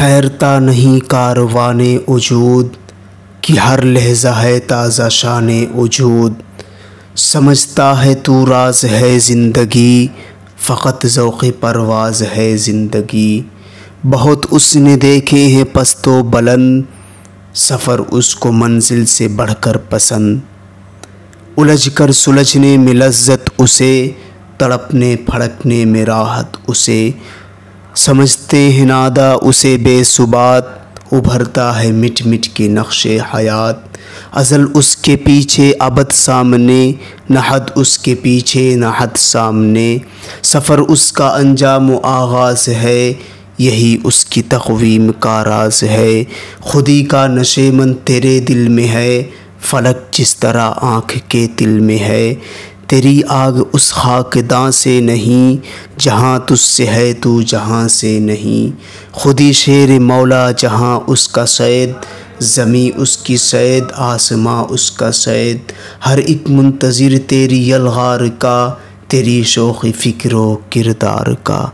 ٹھہرتا نہیں کاروان وجود کہ ہر لحظہ ہے تازہ شان وجود۔ سمجھتا ہے تو راز ہے زندگی، فقط ذوق پرواز ہے زندگی۔ بہت اس نے دیکھے ہیں پست و بلند، سفر اس کو منزل سے بڑھ کر پسند۔ الجھ کر سلجھنے میں لذت اسے، تڑپنے پھڑکنے میں راحت اسے۔ سمجھتے ہیں نادا اسے بے ثبات، ابھرتا ہے مٹ مٹ کے نقش حیات۔ ازل اس کے پیچھے ابد سامنے، نہ حد اس کے پیچھے نہ حد سامنے۔ سفر اس کا انجام و آغاز ہے، یہی اس کی تقویم کا راز ہے۔ خودی کا نشیمن تیرے دل میں ہے، فلک جس طرح آنکھ کے تل میں ہے۔ تیری آگ اس خاکداں سے نہیں، جہاں تجھ سے ہے تو جہاں سے نہیں۔ خودی شیر مولا جہاں اس کا صید، زمیں اس کی صید آسماں اس کا صید۔ ہر ایک منتظر تیری یلغار کا، تیری شوخ فکر و کردار کا۔